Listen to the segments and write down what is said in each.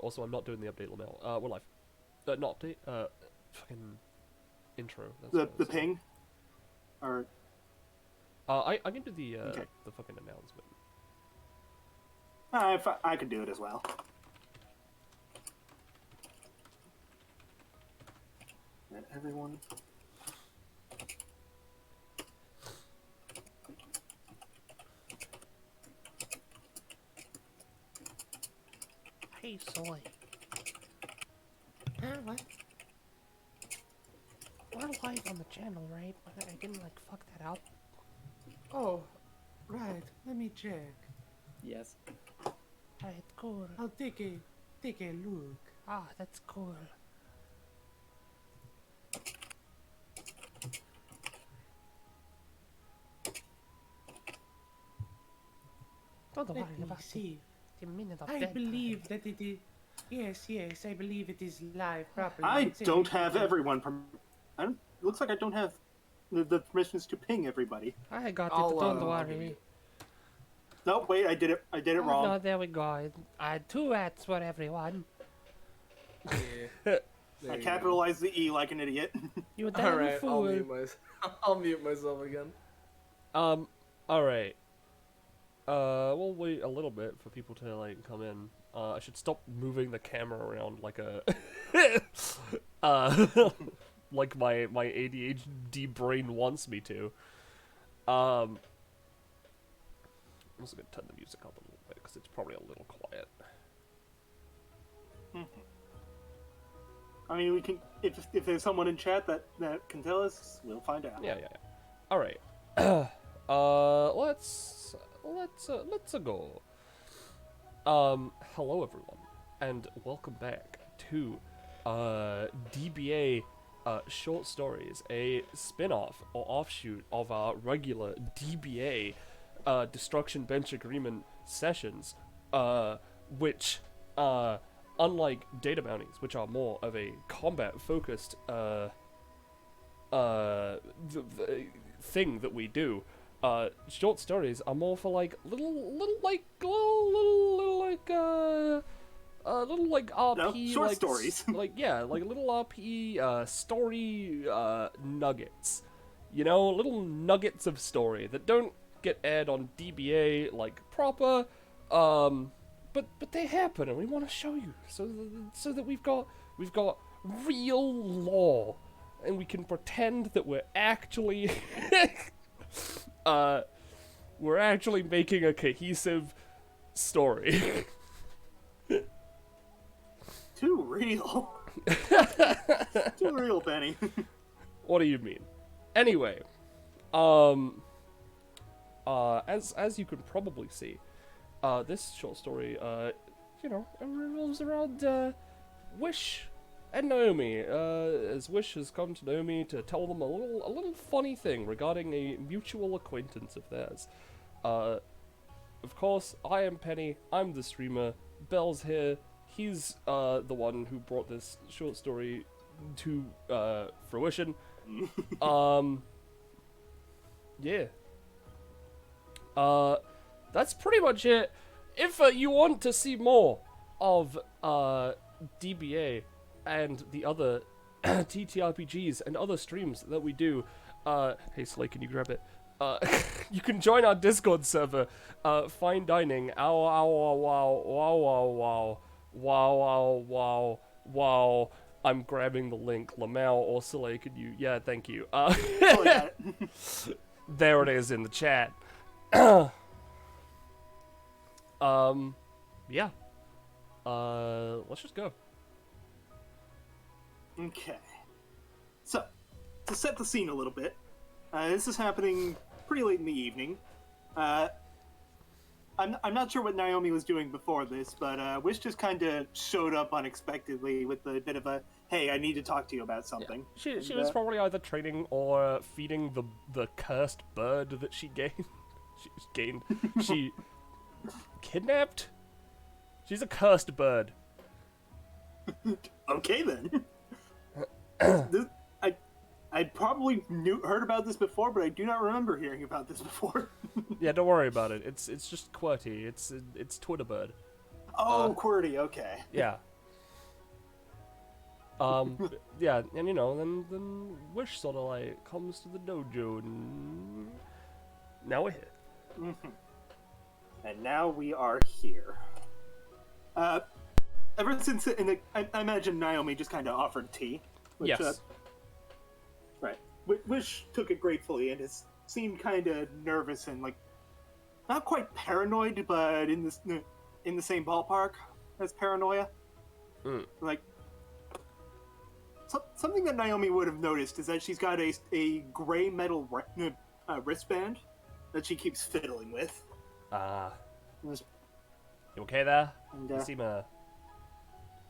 Also, I'm not doing the update Lamel. We're live. Not update. Fucking intro. That's The ping, or I can do the okay. the fucking announcement. I could do it as well. And everyone. Hey, Soy. What? We're live on the channel, right? I didn't like fuck that up. Oh, right. Let me check. Yes. Alright, cool. I'll take a look. Ah, that's cool. Don't worry Let me about see. the minute of I bedtime. believe that it is. Yes, I believe it is live properly. I It's don't everything. have everyone. I don't. Looks like I don't have the permissions to ping everybody. I got I'll, it, don't I'll give worry. you- No, wait, I did it. I did it wrong. No, there we go. I had 2 ads for everyone. Yeah. There I you capitalized the E like an idiot. You go. damn Alright, fool. I'll mute myself again. Alright. We'll wait a little bit for people to, like, come in. I should stop moving the camera around like a... like my ADHD brain wants me to. I'm also gonna turn the music up a little bit, because it's probably a little quiet. I mean, we can. If there's someone in chat that can tell us, we'll find out. Yeah. Alright. Let's go. Hello everyone, and welcome back to DBA Short Stories, a spin-off or offshoot of our regular DBA Destruction Bench Agreement sessions, which unlike data bounties, which are more of a combat-focused thing that we do, short stories are more for like little RP, short like stories. like little RP story nuggets, you know, little nuggets of story that don't get aired on DBA like proper, but they happen, and we want to show you so that we've got real lore, and we can pretend that we're actually we're actually making a cohesive story. Too real. Too real, Benny. What do you mean? Anyway, as you can probably see, this short story, you know, revolves around Wish and Naomi, as Wish has come to Naomi to tell them a little funny thing regarding a mutual acquaintance of theirs. Of course, I am Penny, I'm the streamer, Bell's here, he's the one who brought this short story to fruition. Yeah. That's pretty much it. If you want to see more of DBA and the other TTRPGs and other streams that we do, hey Slay, can you grab it? You can join our Discord server, Fine Dining, wow. I'm grabbing the link. Lamau or Soleil, could you? Yeah, thank you. Totally got it. There it is in the chat. Yeah. Let's just go. Okay. So, to set the scene a little bit, this is happening pretty late in the evening. I'm not sure what Naomi was doing before this, but Wish just kind of showed up unexpectedly with a bit of a, hey, I need to talk to you about something. Yeah. She was probably either training or feeding the cursed bird that she gained. She kidnapped? She's a cursed bird. Okay then. I probably heard about this before, but I do not remember hearing about this before. Yeah, don't worry about it. It's just QWERTY. It's Twitter bird. Oh, QWERTY. Okay. Yeah. Yeah, and then Wish sort of like comes to the dojo, and now we're here. And now we are here. Ever since I imagine Naomi just kind of offered tea. Which, Yes. Right. Wish took it gratefully and has seemed kind of nervous and like not quite paranoid, but in the same ballpark as paranoia. Like something that Naomi would have noticed is that she's got a gray metal wristband that she keeps fiddling with. You okay there? And, You seem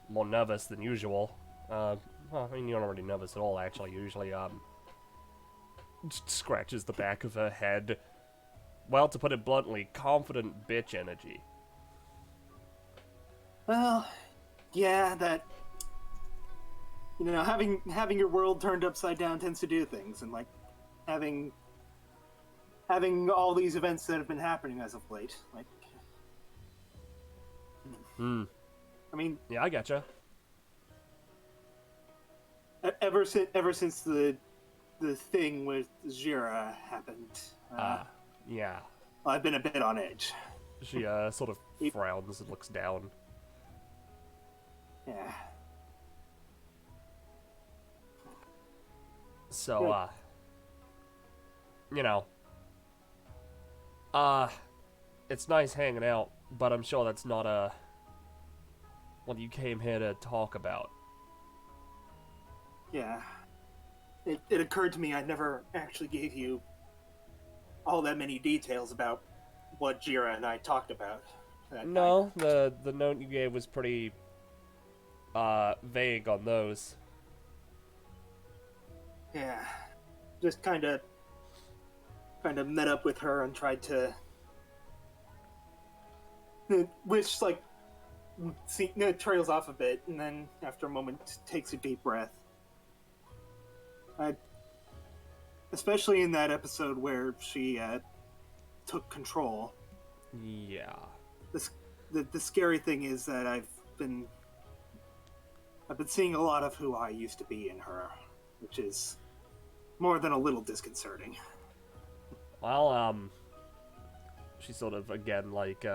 more nervous than usual. Well, I mean, you're not really nervous at all, actually. Usually, just scratches the back of her head. Well, to put it bluntly, confident bitch energy. Well, yeah, that having your world turned upside down tends to do things, and like having all these events that have been happening as of late, like. I mean, Yeah, I getcha. Ever since the thing with Jira happened, Yeah. I've been a bit on edge. She sort of frowns and looks down. Yeah. So, it's nice hanging out, but I'm sure that's not what you came here to talk about. Yeah. It occurred to me I never actually gave you all that many details about what Jira and I talked about. No, the note you gave was pretty vague on those. Yeah. Just kind of met up with her and tried to which like trails off a bit, and then after a moment takes a deep breath. Especially in that episode where she took control. Yeah. The scary thing is that I've been seeing a lot of who I used to be in her, which is more than a little disconcerting. Well, she sort of, again, like,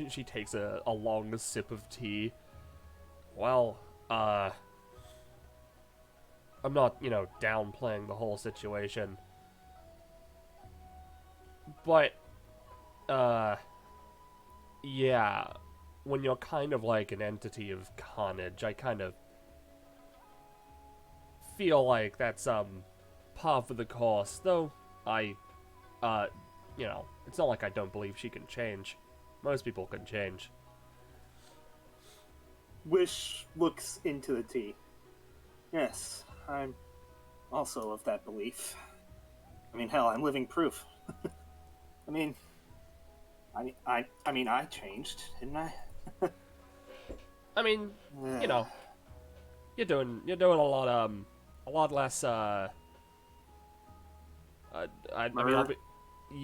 she takes a long sip of tea. Well, I'm not, downplaying the whole situation. But, yeah, when you're kind of like an entity of carnage, I kind of feel like that's, par for the course, though it's not like I don't believe she can change. Most people can change. Wish looks into the tea. Yes, I'm also of that belief. I mean, hell, I'm living proof. I mean, I changed, didn't I? I mean, you're doing a lot less. I mean,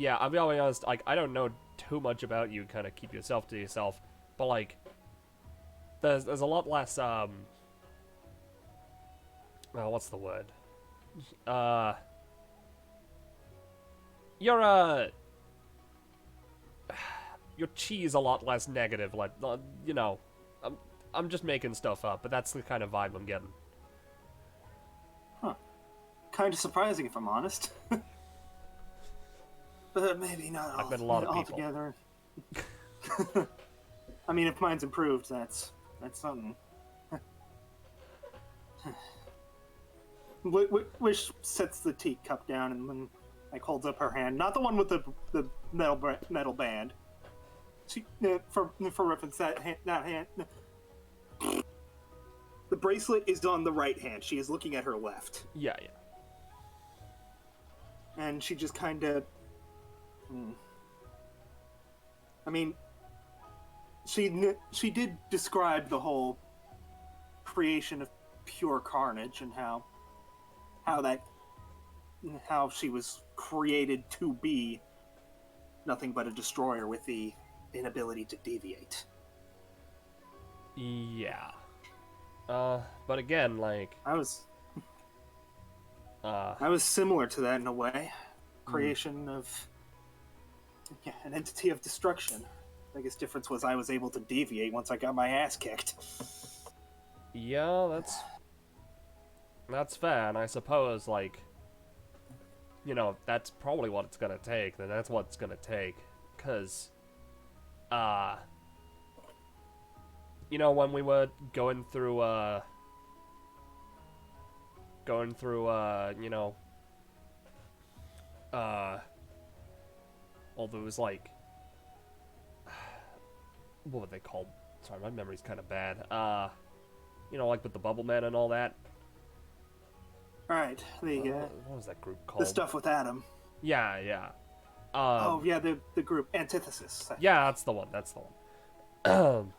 I'll be honest. Like, I don't know too much about you. Kind of keep yourself to yourself, but like, there's a lot less. Well, what's the word? Your chi is a lot less negative. Like, I'm just making stuff up, but that's the kind of vibe I'm getting. Huh. Kind of surprising, if I'm honest. But maybe not I've met a lot of people. altogether. I mean, if mine's improved, that's something. Wish sets the teacup down and then like holds up her hand, not the one with the metal band. She for reference, that hand. The bracelet is on the right hand. She is looking at her left. Yeah. And she just kind of. I mean, she did describe the whole creation of pure carnage and how she was created to be nothing but a destroyer with the inability to deviate. Yeah. But again, like, I was uh, similar to that in a way. Creation of an entity of destruction. Biggest difference was I was able to deviate once I got my ass kicked. yeah, that's fair, and I suppose, like, you know, that's probably what it's gonna take, then that's what it's gonna take, cause, you know, when we were going through, you know, well, there was, like, what were they called? Sorry, my memory's kind of bad. You know, like with the Bubble Men and all that. Right, What was that group called? the stuff with Adam. Yeah, yeah. Oh yeah, the group Antithesis. Yeah, that's the one. That's the one.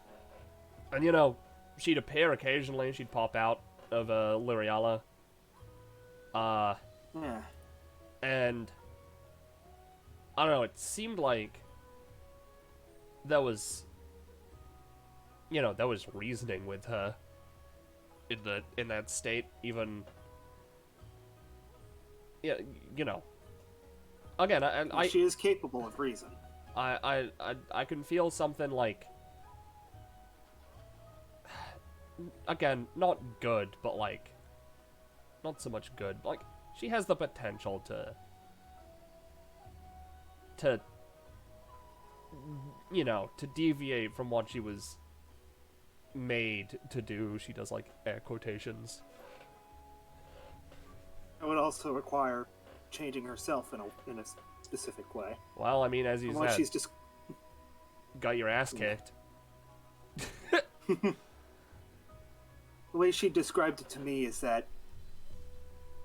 And you know, she'd appear occasionally. She'd pop out of Lyriala. Yeah. And I don't know. It seemed like there was, you know, there was reasoning with her in that state. Even, yeah, you know. Again, she is capable of reason. I can feel something like, again, not good, but like, not so much good. Like, she has the potential to, you know, to deviate from what she was made to do. She does, like, air quotations. It would also require changing herself in a specific way. Well, I mean, as you Unless said, she's just got your ass kicked. the way she described it to me is that,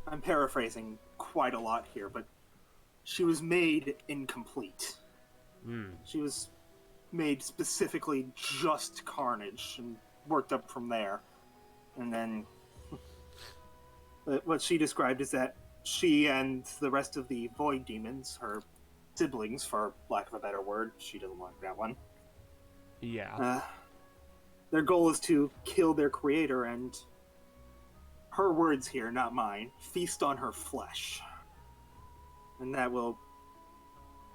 I'm paraphrasing quite a lot here, but she was made incomplete. She was made specifically just carnage and worked up from there. And then what she described is that she and the rest of the Void Demons, her siblings, for lack of a better word, she doesn't like that one. Yeah. Their goal is to kill their creator and, her words here, not mine, feast on her flesh. And that will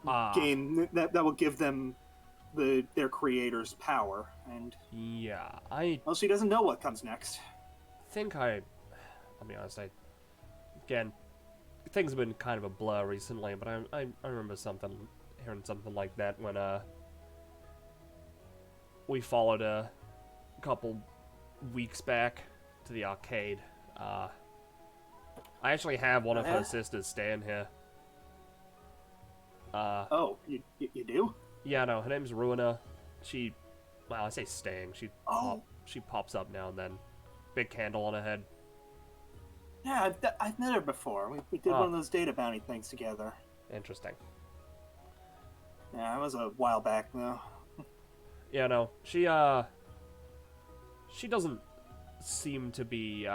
that will give them their creator's power. And Yeah, well, she doesn't know what comes next. think I'll be honest, again, things have been kind of a blur recently, but I remember hearing something like that when, we followed a couple weeks back to the arcade. I actually have one of her sisters staying here. Oh, you do? Yeah, no, her name's Ruina. Well, I say staying, she pops up now and then. Big candle on her head. Yeah, I've met her before. We did one of those data bounty things together. Interesting. Yeah, it was a while back, though. Yeah, no, she doesn't seem to be,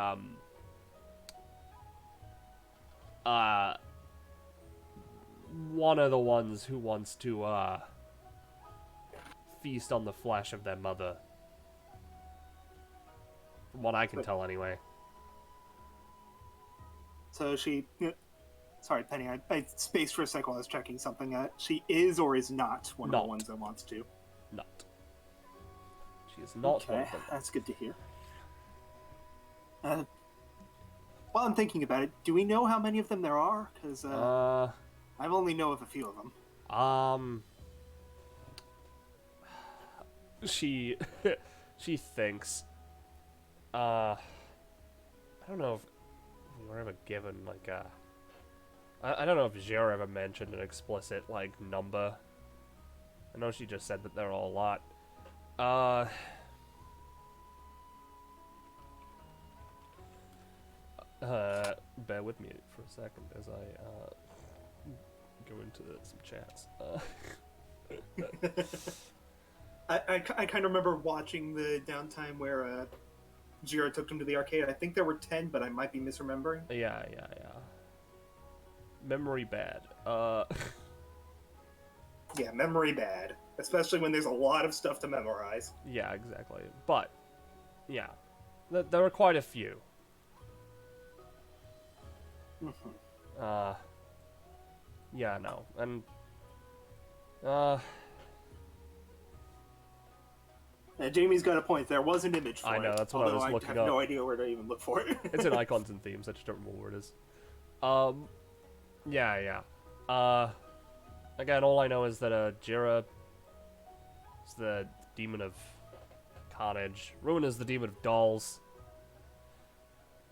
one of the ones who wants to, feast on the flesh of their mother. From what I can tell, anyway. So she... Sorry, Penny, I spaced for a second while I was checking something. She is or is not one of the ones that wants to? Not. She is not one Okay, of them. that's good to hear. While I'm thinking about it, do we know how many of them there are? Because I only know of a few of them. She thinks. I don't know if we were ever given like a. I don't know if Jer ever mentioned an explicit like number. I know she just said that there are a lot. Bear with me for a second as I go into some chats. I kind of remember watching the downtime where Jira took him to the arcade. I think there were 10, but I might be misremembering. Yeah. Memory bad. Yeah, memory bad. Especially when there's a lot of stuff to memorize. Yeah, exactly. But, yeah. There are quite a few. Mhm. Yeah, no, and Jamie's got a point. There was an image for I know, it, that's what I although was I looking have up. no idea where to even look for it. it's in icons and themes. I just don't remember where it is. Yeah. Again, all I know is that Jira is the demon of carnage. Ruin is the demon of dolls.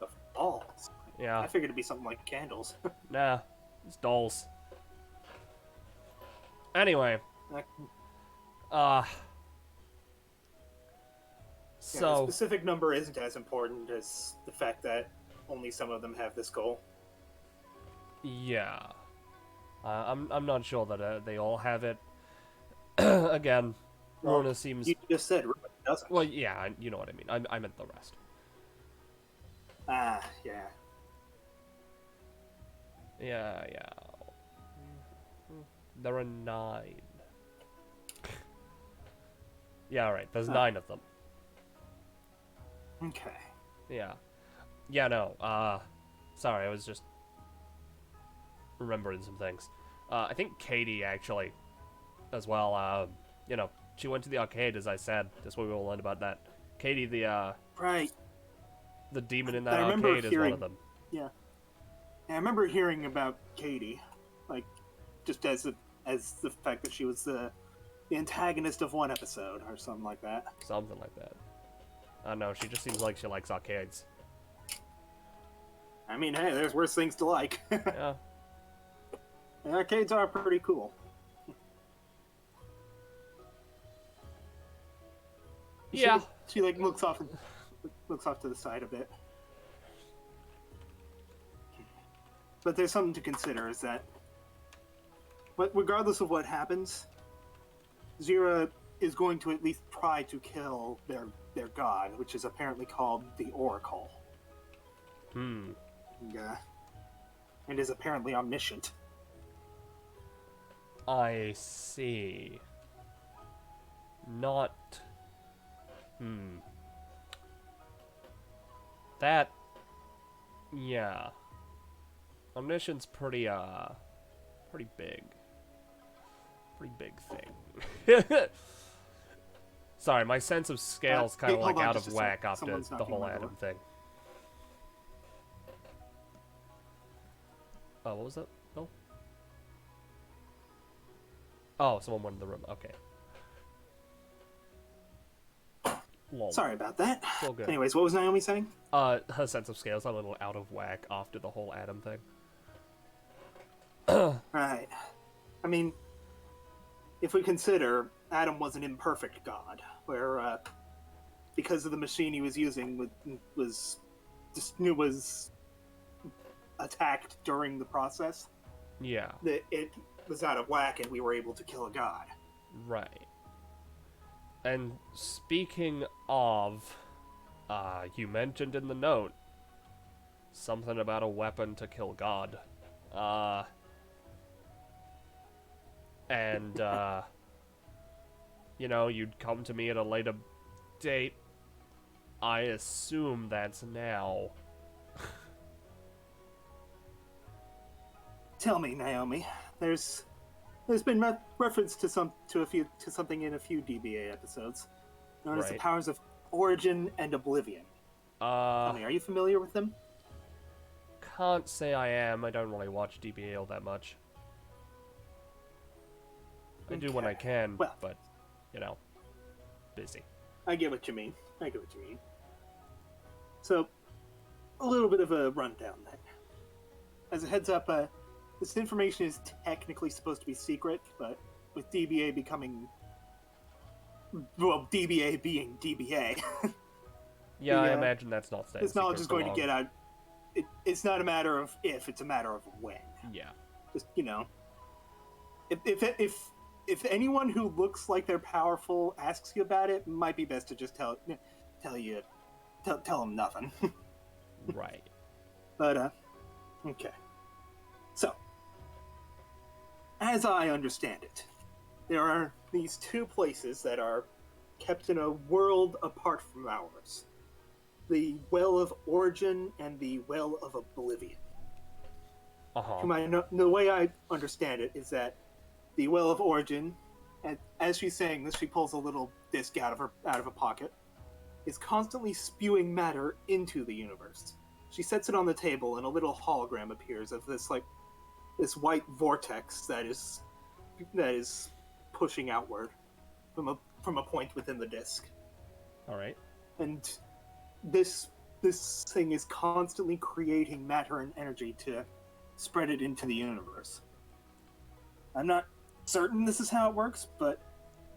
Of balls. Yeah. I figured it'd be something like candles. Nah, it's dolls. Anyway, Yeah, the so specific number isn't as important as the fact that only some of them have this goal. yeah, I'm not sure that they all have it. Again, Well, Rona seems You just said Ruin doesn't. well. Yeah, you know what I mean. I meant the rest. Yeah. Yeah. There are 9. Yeah, all right. There's 9 of them. Okay. Yeah. Yeah, no. Sorry, I was just remembering some things. I think Katie, actually, as well, you know, she went to the arcade, as I said. That's where we all learned about that. Katie, Right. the demon in that I remember arcade is one hearing- of them. Yeah. I remember hearing about Katie, like, just as the fact that she was the antagonist of one episode or something like that. Something like that. I don't know, she just seems like she likes arcades. I mean, hey, there's worse things to like. Yeah. And arcades are pretty cool. Yeah. She like looks off to the side a bit. But there's something to consider is that, but regardless of what happens, Zira is going to at least try to kill their god, which is apparently called the Oracle. Hmm. And is apparently omniscient. I see. Not... That... Yeah. Omniscience pretty big. Pretty big thing. Sorry, my sense of scale's kind of hold like on out just of a sec. whack after Someone's the knocking whole on my Adam door. thing. Oh, what was that? Oh? Oh, someone went in the room. Okay. Lol. Sorry about that. It's all good. Anyways, what was Naomi saying? Her sense of scale's a little out of whack after the whole Adam thing. Right. I mean, if we consider Adam was an imperfect god, where because of the machine he was using was attacked during the process, Yeah, that it was out of whack, and we were able to kill a god. right. And speaking of, you mentioned in the note something about a weapon to kill God. And, you know, you'd come to me at a later date. I assume that's now. Tell me, Naomi. There's been reference to something in a few DBA episodes, known as the Right. powers of Origin and Oblivion. Tell me, are you familiar with them? Can't say I am. I don't really watch DBA all that much. I do when I Okay. can, Well- but, you know, busy. I get what you mean. So, a little bit of a rundown then. As a heads up, this information is technically supposed to be secret, but with DBA becoming... Well, DBA being DBA, Yeah, I Yeah. imagine that's not staying this knowledge secret is for going to long. get out. It's not a matter of if, it's a matter of when. Yeah. Just, you know... If anyone who looks like they're powerful asks you about it, it might be best to just tell them nothing. Right. But, okay. So, as I understand it, there are these two places that are kept in a world apart from ours. the Well of Origin and the Well of Oblivion. The way I understand it is that the Well of Origin, and as she's saying this, she pulls a little disc out of a pocket, is constantly spewing matter into the universe. She sets it on the table, and a little hologram appears of this white vortex that is pushing outward from a point within the disc. All right. And this thing is constantly creating matter and energy to spread it into the universe. I'm not certain this is how it works, but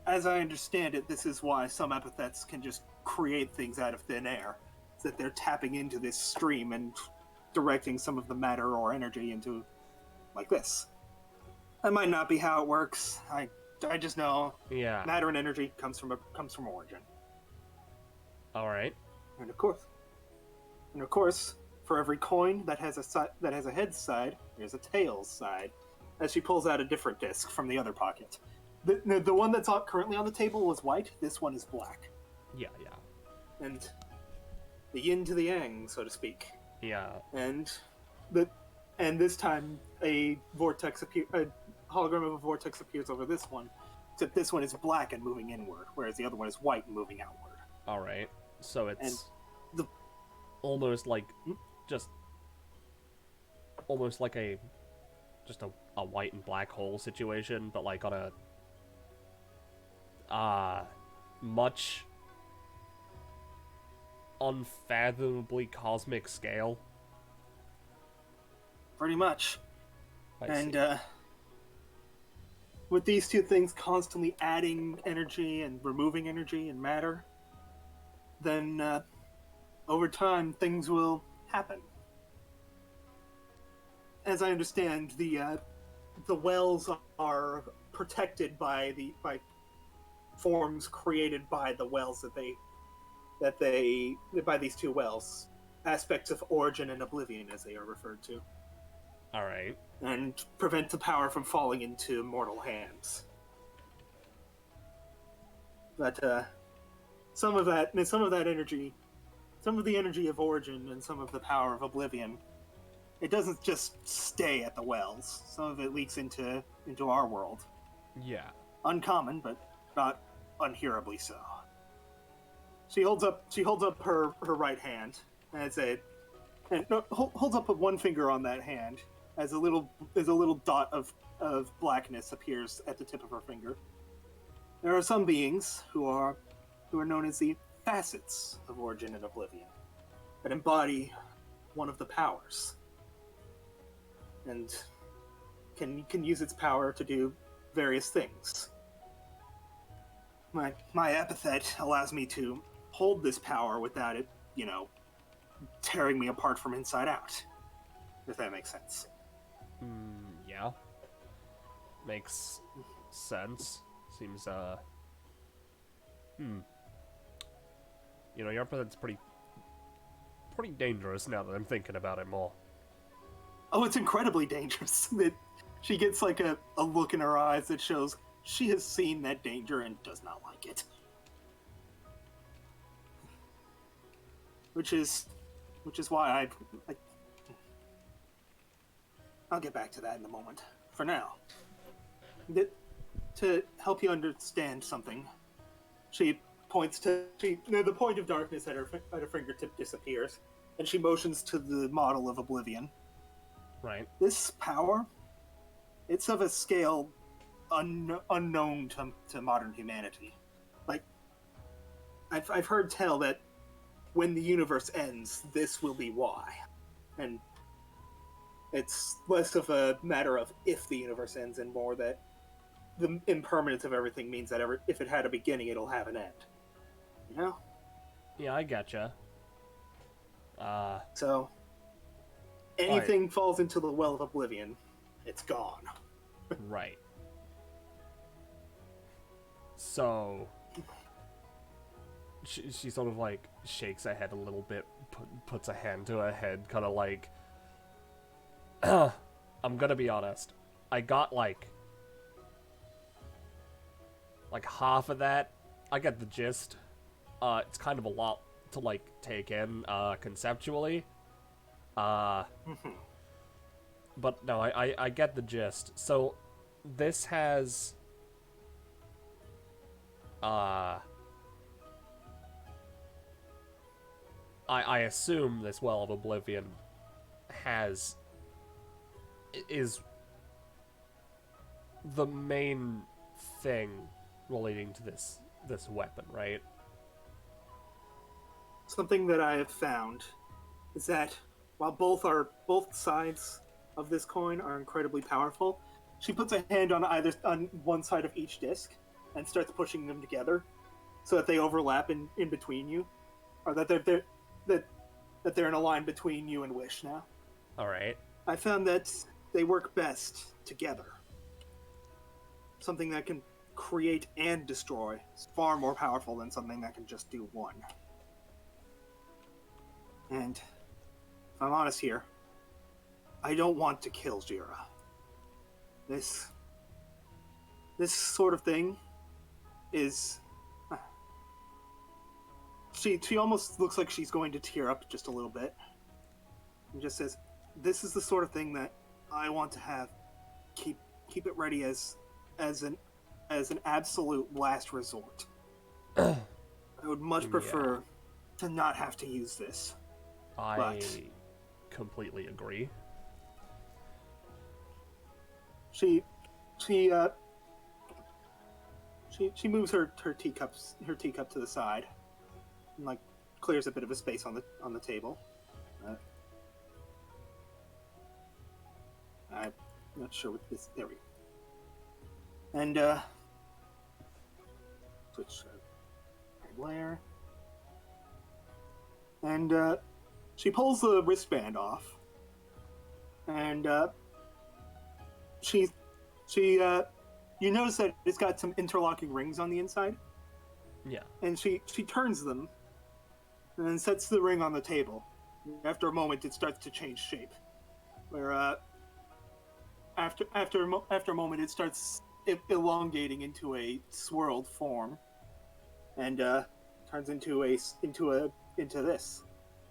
as I understand it, this is why some epithets can just create things out of thin air. It's that they're tapping into this stream and directing some of the matter or energy into like this. That might not be how it works. I just know matter and energy comes from origin. All right. And of course, for every coin that has a head side, there's a tails side. As she pulls out a different disc from the other pocket. The one that's currently on the table was white. This one is black. Yeah. And the yin to the yang, so to speak. Yeah. And this time a hologram of a vortex appears over this one. Except this one is black and moving inward, whereas the other one is white and moving outward. All right. So it's almost like almost like a white and black hole situation, but like on a much unfathomably cosmic scale. Pretty much. I see. With these two things constantly adding energy and removing energy and matter, then over time things will happen. As I understand, the wells are protected by forms created by the wells by these two wells, aspects of origin and oblivion, as they are referred to. All right. And prevent the power from falling into mortal hands. But some of the energy of origin and some of the power of oblivion, it doesn't just stay at the wells. Some of it leaks into our world. Yeah. Uncommon, but not unhearably so. She holds up her right hand holds up one finger on that hand as a little dot of blackness appears at the tip of her finger. There are some beings who are known as the facets of origin and oblivion that embody one of the powers and can use its power to do various things. My epithet allows me to hold this power without it, tearing me apart from inside out. If that makes sense. Yeah. Makes sense. Seems, your epithet's pretty dangerous now that I'm thinking about it more. Oh, it's incredibly dangerous. She gets like a look in her eyes that shows she has seen that danger and does not like it. Which is why I'll get back to that in a moment. For now, to help you understand something, she points to the point of darkness at her fingertip disappears, and she motions to the model of oblivion. Right. This power, it's of a scale unknown to modern humanity. Like, I've heard tell that when the universe ends, this will be why. And it's less of a matter of if the universe ends and more that the impermanence of everything means that if it had a beginning, it'll have an end. You know? Yeah, I gotcha. So, anything falls into the well of oblivion, it's gone. Right. So, she sort of like shakes her head a little bit, puts a hand to her head, kind of like, I'm gonna be honest, I got like half of that. I get the gist. It's kind of a lot to like take in conceptually. But no, I get the gist. So this has I assume this Well of Oblivion is the main thing relating to this weapon, right? Something that I have found is that while both sides of this coin are incredibly powerful, she puts a hand on one side of each disc and starts pushing them together so that they overlap in between you, or that they're in a line between you and Wish now. All right. I found that they work best together. Something that can create and destroy is far more powerful than something that can just do one. And if I'm honest here, I don't want to kill Jira. This sort of thing is... She almost looks like she's going to tear up just a little bit. And just says, this is the sort of thing that I want to have. Keep it ready as an absolute last resort. I would much prefer to not have to use this. I completely agree. She moves her teacup to the side and like clears a bit of a space on the table. I'm not sure what this. There we go. And switch layer. And she pulls the wristband off, and she you notice that it's got some interlocking rings on the inside. Yeah. And she turns them, and then sets the ring on the table. After a moment, it starts to change shape. Where after a moment, it starts elongating into a swirled form, and turns into this.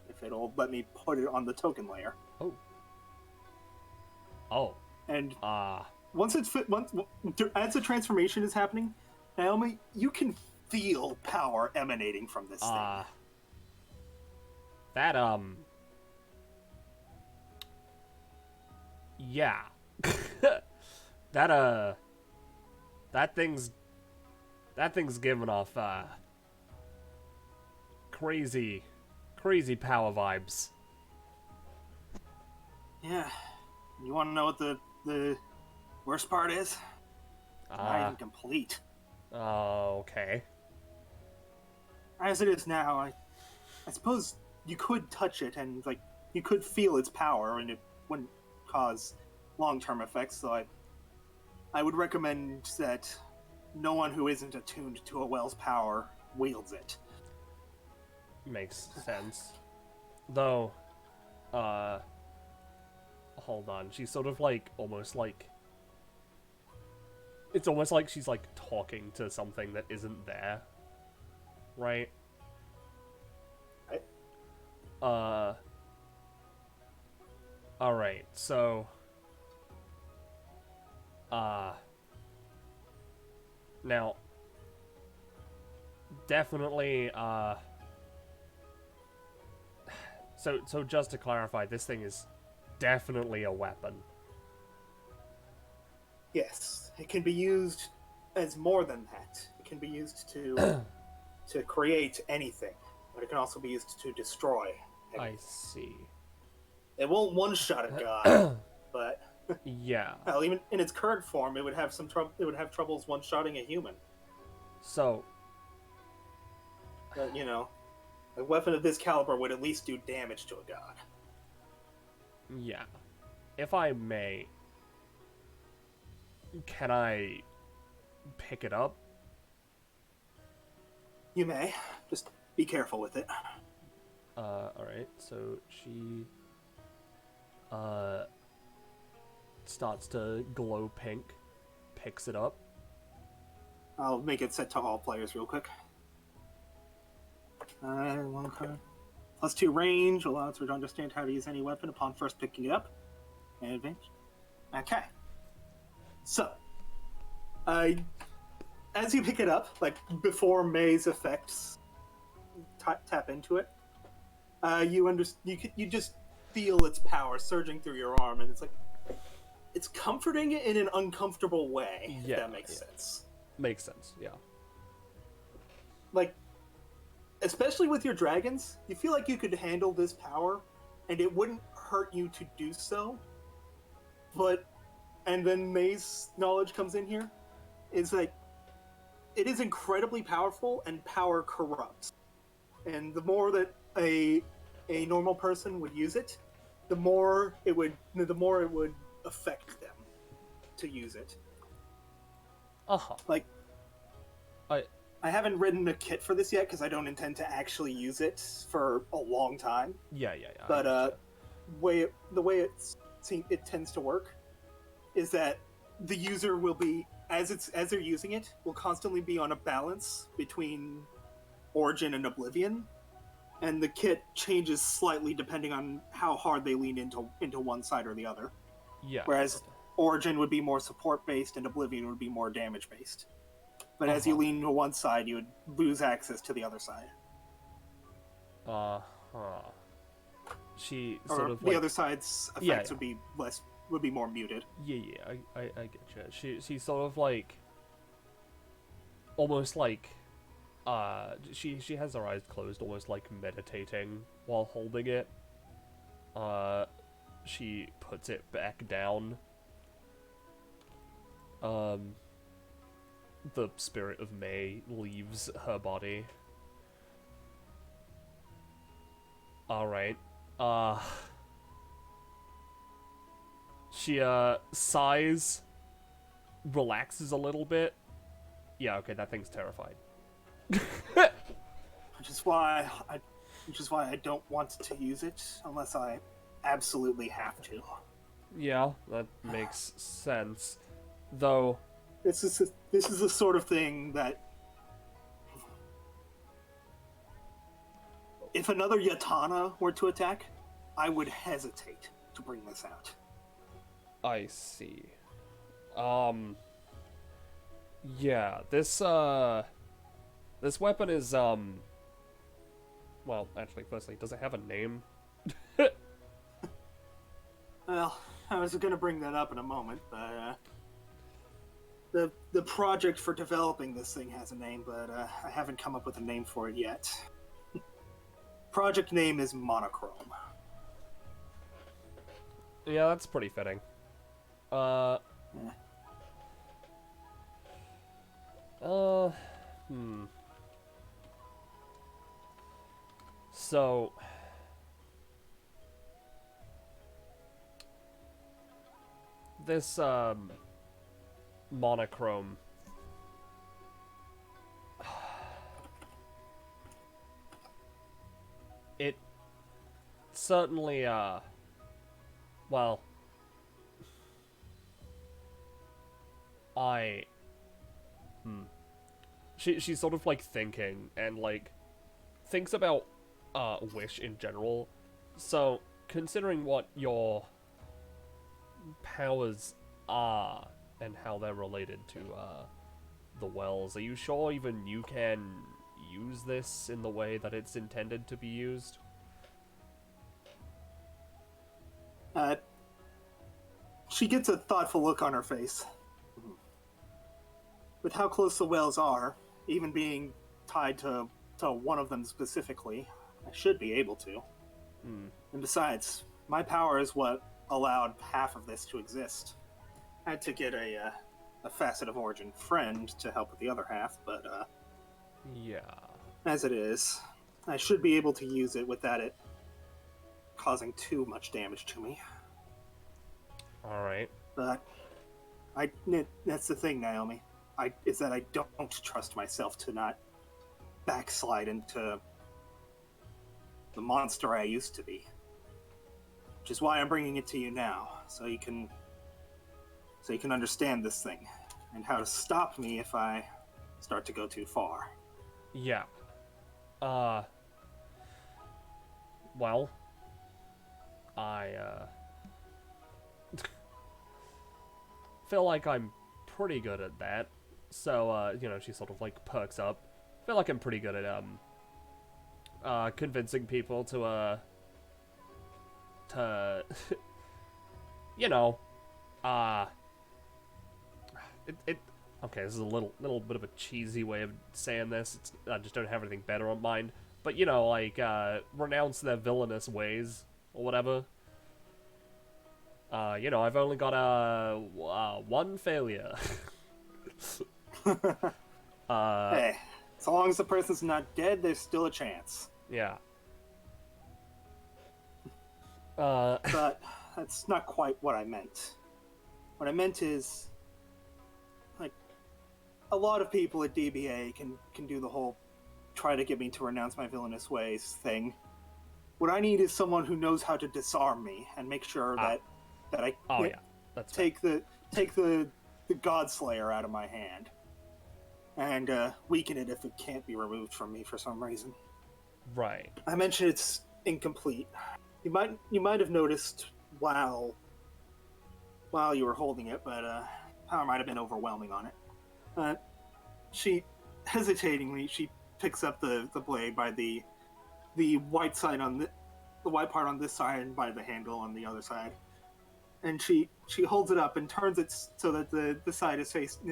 If it'll let me put it on the token layer. Oh. And once as the transformation is happening, Naomi, you can feel power emanating from this thing. That yeah. that thing's giving off crazy power vibes. Yeah. You want to know what the worst part is? Not even complete. Oh, okay. As it is now, I suppose you could touch it and like you could feel its power, and it wouldn't cause long-term effects. So I would recommend that no one who isn't attuned to a well's power wields it. Makes sense. Though, hold on. She's sort of like, almost like... It's almost like she's like talking to something that isn't there. Right? Alright, so... Now... Definitely, So just to clarify, this thing is definitely a weapon. Yes, it can be used as more than that. It can be used to create anything, but it can also be used to destroy anything. I see. It won't one-shot a god, but yeah. Well, even in its current form, it would have It would have troubles one-shotting a human. So, but, a weapon of this caliber would at least do damage to a god. Yeah. If I may, can I pick it up? You may. Just be careful with it. Alright, so she starts to glow pink, picks it up. I'll make it set to all players real quick. One card. +2 range allows her to understand how to use any weapon upon first picking it up. And advantage. Okay. So, as you pick it up, like before May's effects tap into it, you just feel its power surging through your arm, and it's comforting in an uncomfortable way. Yeah, if that makes sense. Makes sense, yeah. Like, especially with your dragons, you feel like you could handle this power, and it wouldn't hurt you to do so. And then May's knowledge comes in here, is like, it is incredibly powerful, and power corrupts. And the more that a normal person would use it, the more it would affect them to use it. Like, I haven't written a kit for this yet because I don't intend to actually use it for a long time. Yeah. But the way it tends to work is that the user will be, as they're using it, will constantly be on a balance between Origin and Oblivion, and the kit changes slightly depending on how hard they lean into one side or the other. Yeah. Whereas Origin would be more support based and Oblivion would be more damage based. But as you lean to one side, you would lose access to the other side. She or sort of the other side's effects would be more muted. Yeah, I get you. She sort of like, almost like, she has her eyes closed, almost like meditating while holding it. She puts it back down. The spirit of May leaves her body. Alright. She, sighs, relaxes a little bit. Yeah, okay, that thing's terrified. Which is why I don't want to use it unless I absolutely have to. Yeah, that makes sense. Though... This is the sort of thing that... If another Yatana were to attack, I would hesitate to bring this out. I see. Yeah, this weapon is, well, actually, firstly, does it have a name? Well, I was gonna bring that up in a moment, but, the project for developing this thing has a name, but, I haven't come up with a name for it yet. Project name is Monochrome. Yeah, that's pretty fitting. So... This, Monochrome... It certainly, well... She's sort of, like, thinking, and, like, thinks about, Wish in general. So, considering what your powers are, and how they're related to, the wells, are you sure even you can use this in the way that it's intended to be used? She gets a thoughtful look on her face. With how close the wells are, even being tied to one of them specifically, I should be able to. And besides, my power is what allowed half of this to exist. I had to get a facet of Origin friend to help with the other half, but Yeah. as it is, I should be able to use it without it causing too much damage to me. Alright. But that's the thing, Naomi. Is that I don't trust myself to not backslide into the monster I used to be. Which is why I'm bringing it to you now, so you can understand this thing and how to stop me if I start to go too far. Yeah. well, I, feel like I'm pretty good at that. So, you know, she sort of, like, perks up. I feel like I'm pretty good at, convincing people to, you know, okay, this is a little bit of a cheesy way of saying this. I just don't have anything better on mind. But, you know, like, renounce their villainous ways, or whatever. You know, I've only got, one failure. Hey, as long as the person's not dead, there's still a chance. Yeah. But that's not quite what I meant. What I meant is, like, a lot of people at DBA can do the whole try to get me to renounce my villainous ways thing. What I need is someone who knows how to disarm me and make sure that I That's take the Godslayer out of my hand and weaken it if it can't be removed from me for some reason. right. I mentioned it's incomplete. You might have noticed while you were holding it, but power might have been overwhelming on it. She hesitatingly picks up the blade by the white side on the white part on this side and by the handle on the other side, and she holds it up and turns it so that the side is facing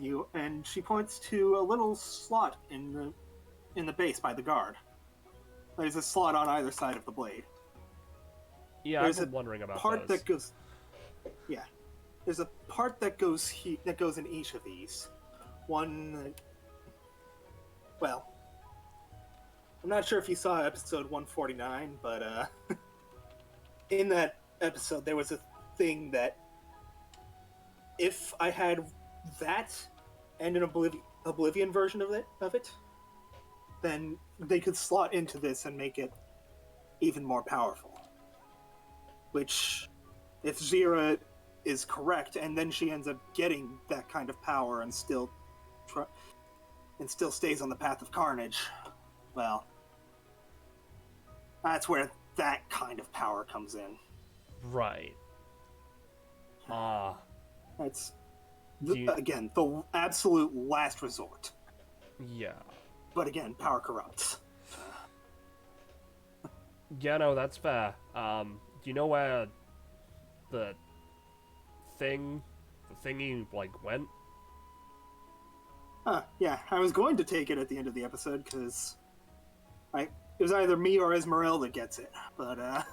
you, and she points to a little slot in the base by the guard. There's a slot on either side of the blade. Yeah, There's I've been wondering about part those. that goes. Yeah, there's a part that goes in each of these. One. Well, I'm not sure if you saw episode 149, but in that episode there was a thing that if I had that and an Oblivion version of it, then they could slot into this and make it even more powerful. Which, if Zira is correct, and then she ends up getting that kind of power and still stays on the path of carnage, well, that's where that kind of power comes in. Right. That's Do you- again the absolute last resort. Yeah. But again, power corrupts. Yeah, no, that's fair. Do you know where the thingy, like, went? Yeah, I was going to take it at the end of the episode because it was either me or Esmeralda that gets it, but I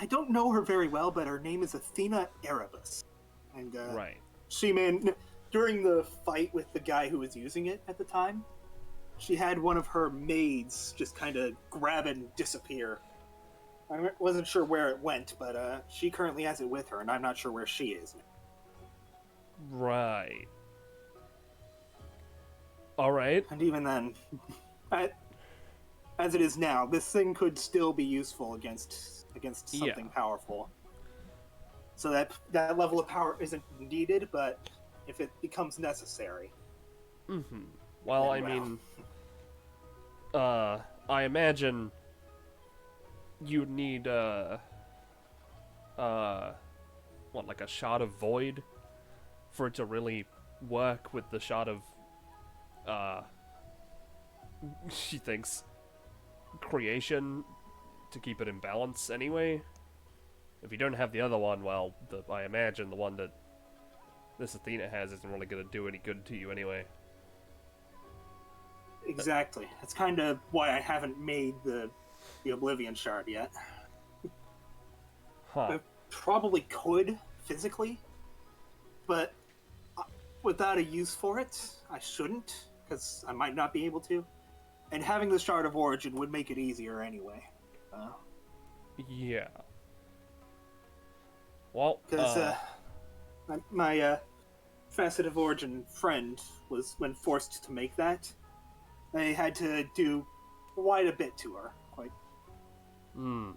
don't know her very well, but her name is Athena Erebus, and Right. during the fight with the guy who was using it at the time, she had one of her maids just kind of grab it and disappear. I wasn't sure where it went, but she currently has it with her, and I'm not sure where she is. Right. Alright. And even then, as it is now, this thing could still be useful against something powerful. So that level of power isn't needed, but if it becomes necessary. Mm-hmm. Well, I mean, I imagine you'd need, like a shot of void for it to really work with the shot of, she thinks, creation to keep it in balance anyway. If you don't have the other one, well, I imagine the one that this Athena has isn't really going to do any good to you anyway. Exactly. That's kind of why I haven't made the Oblivion shard yet. Huh. I probably could physically, but without a use for it, I shouldn't, because I might not be able to. And having the Shard of Origin would make it easier anyway. Yeah. Well, Because my Facet of Origin friend was, when forced to make that, they had to do quite a bit to her. Quite.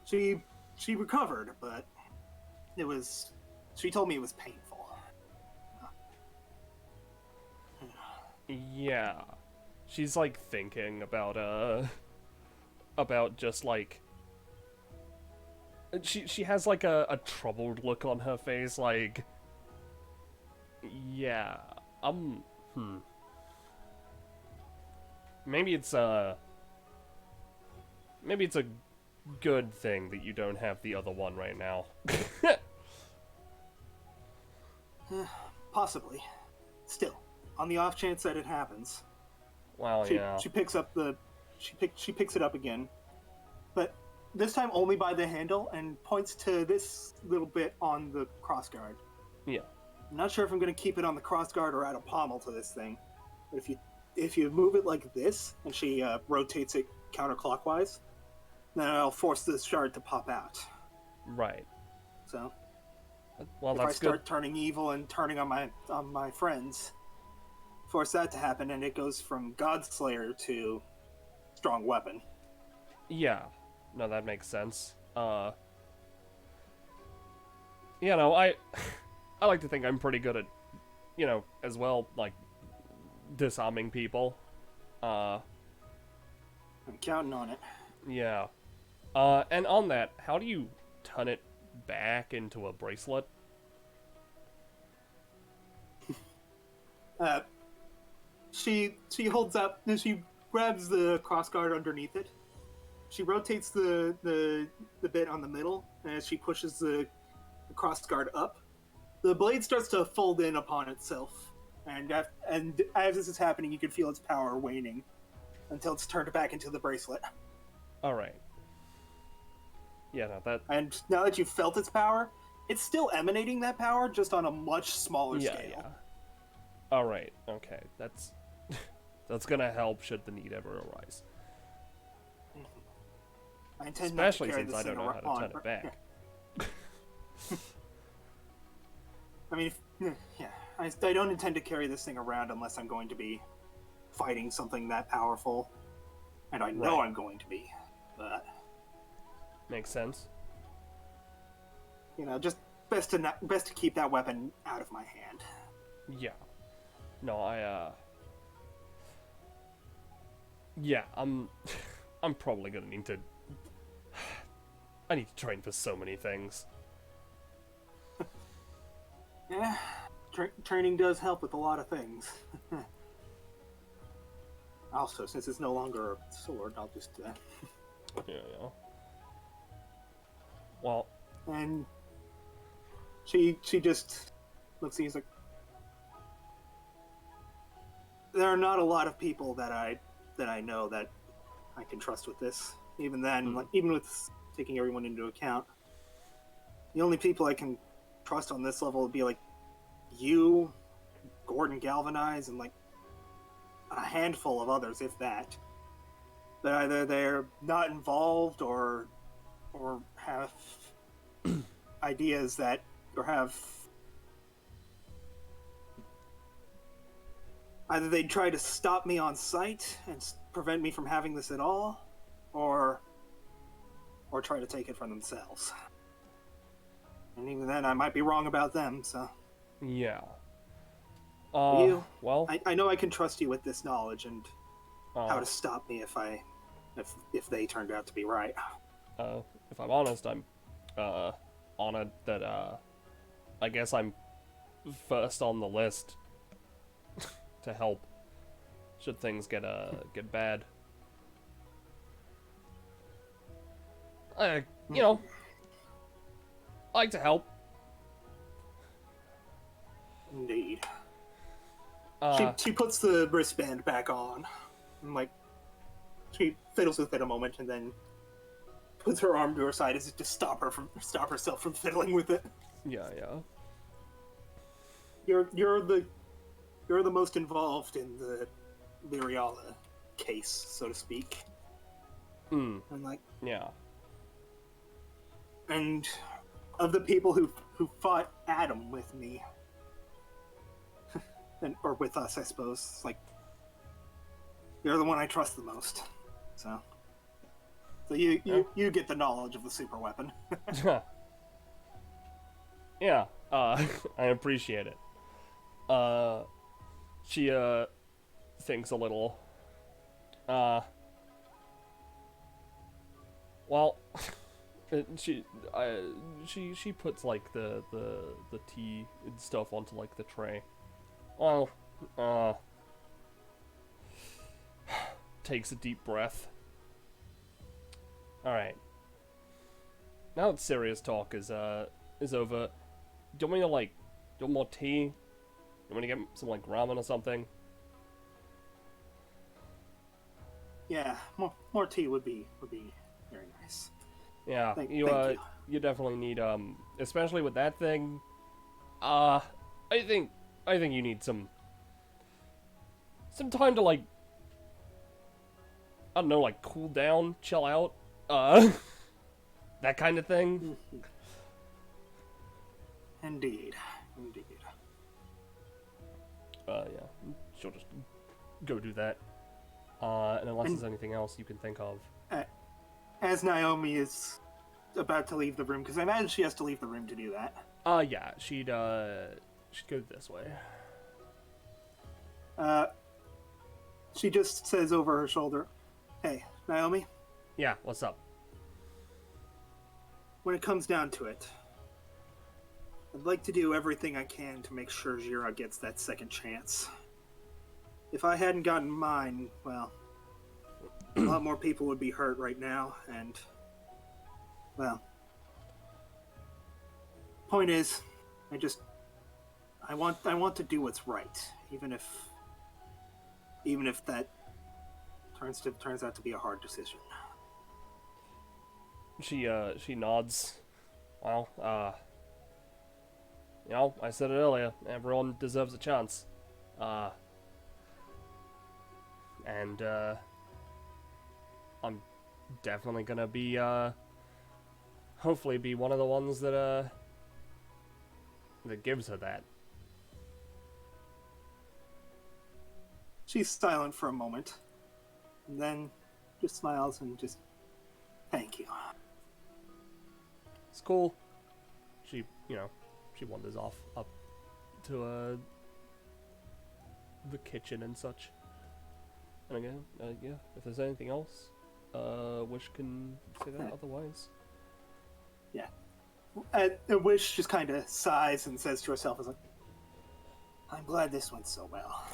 She recovered, but it was. She told me it was painful. yeah. she's like thinking about just like she has like a troubled look on her face, like, yeah, maybe it's a good thing that you don't have the other one right now. Possibly. Still, on the off chance that it happens, Well, yeah. she picks up the she picks it up again, but this time only by the handle and points to this little bit on the crossguard. Yeah. I'm not sure if I'm going to keep it on the crossguard or add a pommel to this thing, but if you move it like this and she rotates it counterclockwise, then I'll force this shard to pop out. Right. So, well, if that's I start good. turning evil and turning on my friends, force that to happen, and it goes from Godslayer to strong weapon. Yeah. No, that makes sense. You know, I like to think I'm pretty good at, you know, as well, like, disarming people. I'm counting on it. Yeah. And on that, how do you turn it back into a bracelet? She holds up, and she grabs the crossguard underneath it. She rotates the bit on the middle, and as she pushes the crossguard up, the blade starts to fold in upon itself. And as this is happening, you can feel its power waning until it's turned back into the bracelet. All right. Yeah, no, that. And now that you've felt its power, it's still emanating that power, just on a much smaller Yeah, scale. yeah. All right. Okay, that's that's gonna help should the need ever arise. I intend not to Especially carry since this I don't thing know how to around- turn it back. I mean, I don't intend to carry this thing around unless I'm going to be fighting something that powerful, and I know Right. I'm going to be. But Makes sense. you know, just best to keep that weapon out of my hand. Yeah. No, yeah, I'm probably gonna need to. I need to train for so many things. Yeah, training does help with a lot of things. Also, since it's no longer a sword, I'll just. Yeah. Well, And she just looks at you, like, there are not a lot of people that I know that I can trust with this. Even then, like, even with taking everyone into account, the only people I can trust on this level would be like you, Gordon Galvanize, and like a handful of others, if that. That either they're not involved or have ideas that, or have either they try to stop me on sight and prevent me from having this at all, or try to take it for themselves. And even then, I might be wrong about them. So yeah. you, Well, I know I can trust you with this knowledge and how uh, to stop me if they turned out to be right. if I'm honest, I'm honored that I guess I'm first on the list to help should things get bad. You know, I like to help. Indeed. She puts the wristband back on, and like she fiddles with it a moment, and then puts her arm to her side as if to stop herself from fiddling with it. Yeah. You're the most involved in the Lyriala case, so to speak. And like, Yeah. and of the people who fought Adam with me, or with us, I suppose, like, you're the one I trust the most. So you get the knowledge of the super weapon. Yeah. I appreciate it. She thinks a little, Well, she puts like the tea and stuff onto like the tray. Well, takes a deep breath. All right. Now that serious talk is over, do you want me to like do more tea? You want me to get some like ramen or something? Yeah, more tea would be very nice. Yeah, Thank you you. you definitely need especially with that thing. I think you need some time to like, I don't know, like cool down, chill out, that kind of thing. Indeed. Yeah, she'll just go do that. And unless there's anything else you can think of. As Naomi is about to leave the room, because I imagine she has to leave the room to do that. Yeah, she'd go this way. She just says over her shoulder, "Hey, Naomi, Yeah, what's up? when it comes down to it, I'd like to do everything I can to make sure Jira gets that second chance. If I hadn't gotten mine, well, a lot more people would be hurt right now, and, well, point is, I want to do what's right, even if that turns out to be a hard decision." She nods. Well, you know, I said it earlier, everyone deserves a chance. And I'm definitely gonna be, hopefully be one of the ones that gives her that. She's silent for a moment, and then just smiles and just, "Thank you." It's cool. She, you know, she wanders off up to the kitchen and such. And again, yeah, if there's anything else, Wish can say that otherwise. Yeah. And Wish just kind of sighs and says to herself, "I'm glad this went so well."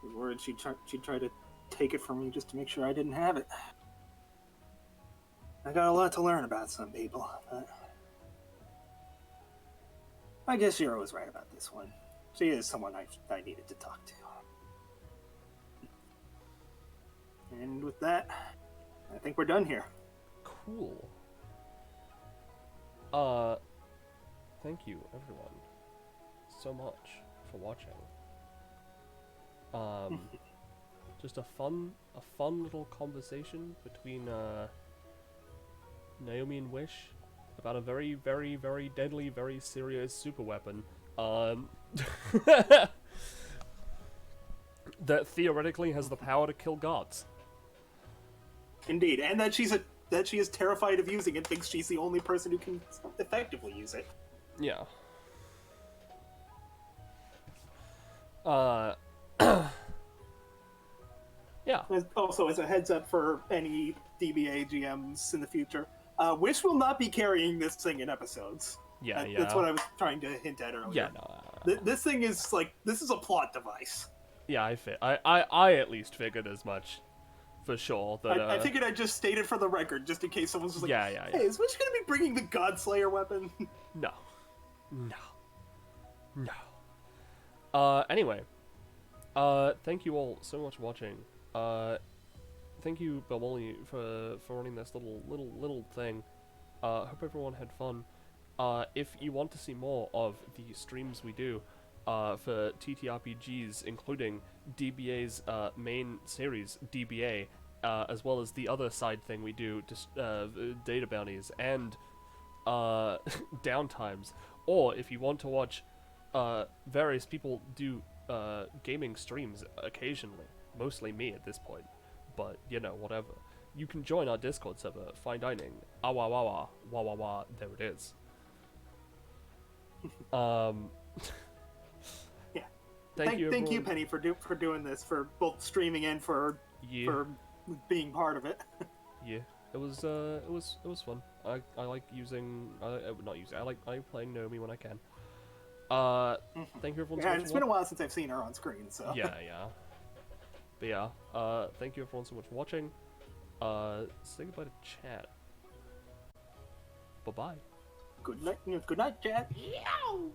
The word she'd try to take it from me just to make sure I didn't have it. I got a lot to learn about some people, but I guess Jiro was right about this one. She is someone I needed to talk to. And with that, I think we're done here. Cool. Thank you everyone so much for watching. Just a fun little conversation between Naomi and Wish about a very, very, very deadly, very serious super weapon. That theoretically has the power to kill gods. Indeed, and that she is terrified of using it, thinks she's the only person who can effectively use it. Yeah. Yeah. Also, as a heads up for any DBA GMs in the future, Wish will not be carrying this thing in episodes. Yeah, That's what I was trying to hint at earlier. Yeah, no. This thing is this is a plot device. Yeah, I at least figured as much, for sure. That I figured I'd just state it for the record, just in case someone's just like, Yeah. "Hey, is Wish gonna be bringing the Godslayer weapon?" No. Anyway. Thank you all so much for watching. Thank you, Belmoli, for running this little thing. Hope everyone had fun. If you want to see more of the streams we do, for TTRPGs, including DBA's main series, DBA, as well as the other side thing we do, data bounties, and downtimes. Or if you want to watch various people do gaming streams occasionally, mostly me at this point, but you know, whatever. You can join our Discord server, Fine Dining, wah, there it is. Yeah. thank you, thank you, everyone. Penny, for doing this, for both streaming and for being part of it. Yeah, it was fun. I like using not using I like playing Naomi when I can. Thank you everyone so Yeah, much. and it's been a while since I've seen her on screen, so. Yeah. But yeah, thank you everyone so much for watching. Say goodbye to chat. Bye bye. Good night, chat. Yow!